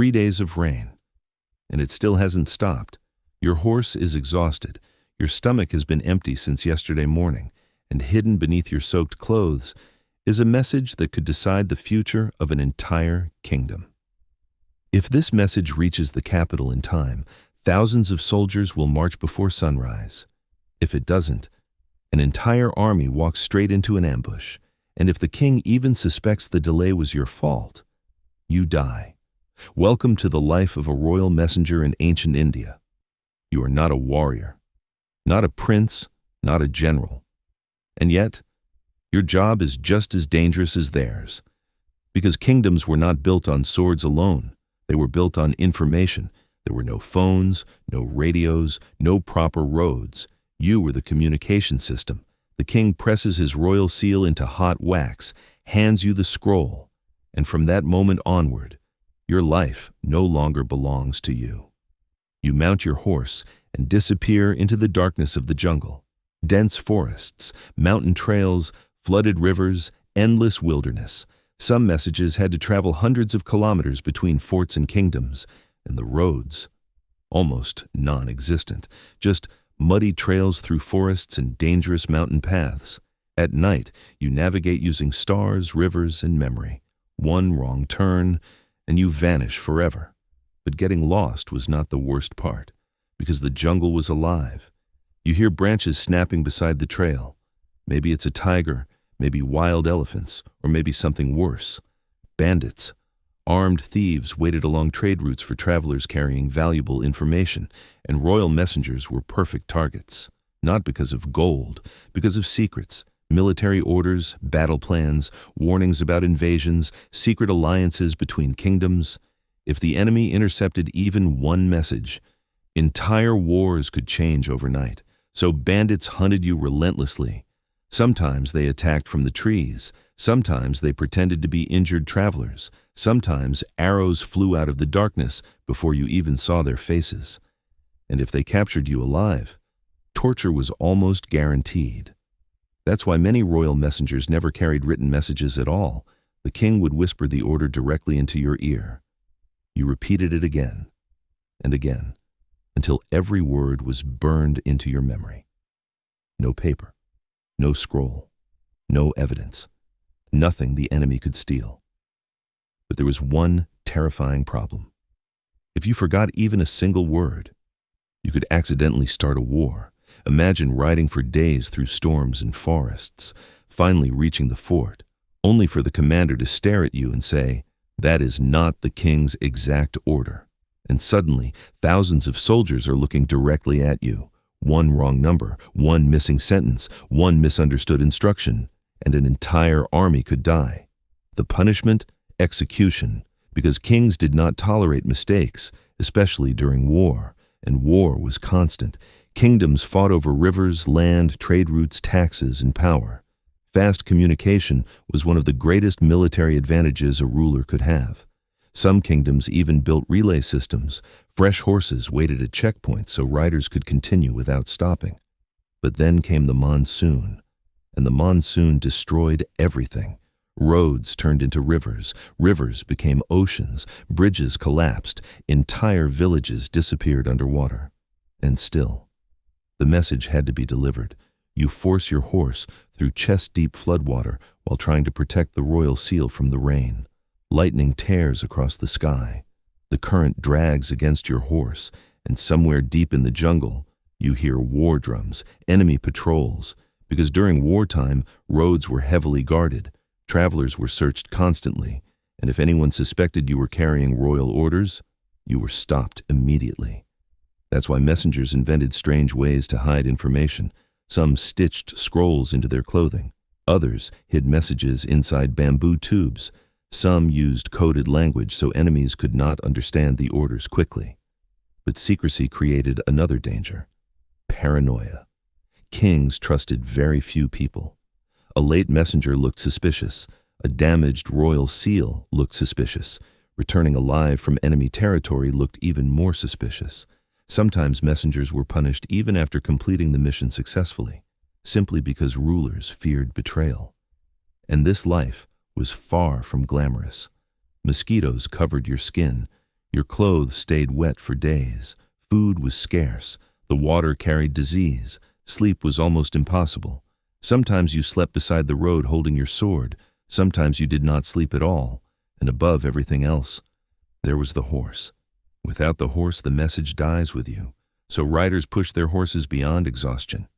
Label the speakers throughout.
Speaker 1: 3 days of rain. And it still hasn't stopped. Your horse is exhausted. Your stomach has been empty since yesterday morning, and hidden beneath your soaked clothes is a message that could decide the future of an entire kingdom. If this message reaches the capital in time, thousands of soldiers will march before sunrise. If it doesn't, an entire army walks straight into an ambush, and if the king even suspects the delay was your fault, you die. Welcome to the life of a royal messenger in ancient India. You are not a warrior, not a prince, not a general. And yet, your job is just as dangerous as theirs, because kingdoms were not built on swords alone. They were built on information. There were no phones, no radios, no proper roads. You were the communication system. The king presses his royal seal into hot wax, hands you the scroll, and from that moment onward, your life no longer belongs to you. You mount your horse and disappear into the darkness of the jungle. Dense forests, mountain trails, flooded rivers, endless wilderness. Some messages had to travel hundreds of kilometers between forts and kingdoms, and the roads, almost non-existent, just muddy trails through forests and dangerous mountain paths. At night, you navigate using stars, rivers, and memory. One wrong turn, and you vanish forever. But getting lost was not the worst part, because the jungle was alive. You hear branches snapping beside the trail. Maybe it's a tiger, maybe wild elephants, or maybe something worse. Bandits. Armed thieves waited along trade routes for travelers carrying valuable information, and royal messengers were perfect targets. Not because of gold, because of secrets, military orders, battle plans, warnings about invasions, secret alliances between kingdoms. If the enemy intercepted even one message, entire wars could change overnight. So bandits hunted you relentlessly. Sometimes they attacked from the trees. Sometimes they pretended to be injured travelers. Sometimes arrows flew out of the darkness before you even saw their faces. And if they captured you alive, torture was almost guaranteed. That's why many royal messengers never carried written messages at all. The king would whisper the order directly into your ear. You repeated it again and again, until every word was burned into your memory. No paper, no scroll, no evidence, nothing the enemy could steal. But there was one terrifying problem. If you forgot even a single word, you could accidentally start a war. Imagine riding for days through storms and forests, finally reaching the fort, only for the commander to stare at you and say, "That is not the king's exact order." And suddenly, thousands of soldiers are looking directly at you. One wrong number, one missing sentence, one misunderstood instruction, and an entire army could die. The punishment? Execution, because kings did not tolerate mistakes, especially during war, and war was constant. Kingdoms fought over rivers, land, trade routes, taxes, and power. Fast communication was one of the greatest military advantages a ruler could have. Some kingdoms even built relay systems. Fresh horses waited at checkpoints so riders could continue without stopping. But then came the monsoon, and the monsoon destroyed everything. Roads turned into rivers, rivers became oceans, bridges collapsed, entire villages disappeared underwater. And still, the message had to be delivered. You force your horse through chest-deep floodwater while trying to protect the royal seal from the rain. Lightning tears across the sky. The current drags against your horse, and somewhere deep in the jungle, you hear war drums, enemy patrols, because during wartime, roads were heavily guarded. Travelers were searched constantly, and if anyone suspected you were carrying royal orders, you were stopped immediately. That's why messengers invented strange ways to hide information. Some stitched scrolls into their clothing. Others hid messages inside bamboo tubes. Some used coded language so enemies could not understand the orders quickly. But secrecy created another danger: paranoia. Kings trusted very few people. A late messenger looked suspicious. A damaged royal seal looked suspicious. Returning alive from enemy territory looked even more suspicious. Sometimes messengers were punished even after completing the mission successfully, simply because rulers feared betrayal. And this life was far from glamorous. Mosquitoes covered your skin. Your clothes stayed wet for days. Food was scarce. The water carried disease. Sleep was almost impossible. Sometimes you slept beside the road holding your sword. Sometimes you did not sleep at all. And above everything else, there was the horse. Without the horse, the message dies with you. So riders push their horses beyond exhaustion.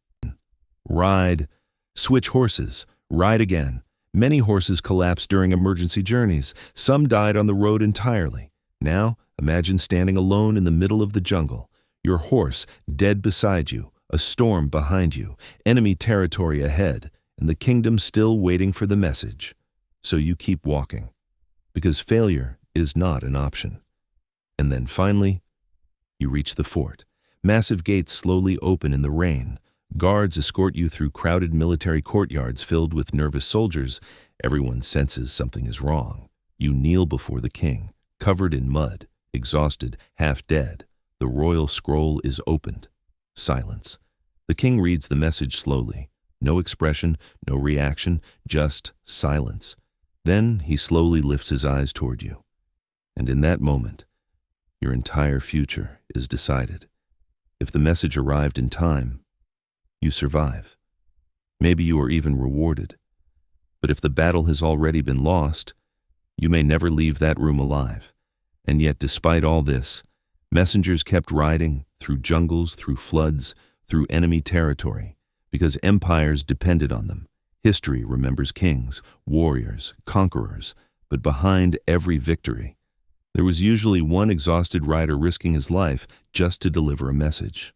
Speaker 1: Ride. Switch horses. Ride again. Many horses collapsed during emergency journeys. Some died on the road entirely. Now, imagine standing alone in the middle of the jungle. Your horse dead beside you, a storm behind you, enemy territory ahead, and the kingdom still waiting for the message. So you keep walking, because failure is not an option. And then finally, you reach the fort. Massive gates slowly open in the rain. Guards escort you through crowded military courtyards filled with nervous soldiers. Everyone senses something is wrong. You kneel before the king, covered in mud, exhausted, half dead. The royal scroll is opened. Silence. The king reads the message slowly. No expression, no reaction, just silence. Then he slowly lifts his eyes toward you. And in that moment, your entire future is decided. If the message arrived in time, you survive. Maybe you are even rewarded. But if the battle has already been lost, you may never leave that room alive. And yet, despite all this, messengers kept riding through jungles, through floods, through enemy territory, because empires depended on them. History remembers kings, warriors, conquerors, but behind every victory, there was usually one exhausted rider risking his life just to deliver a message.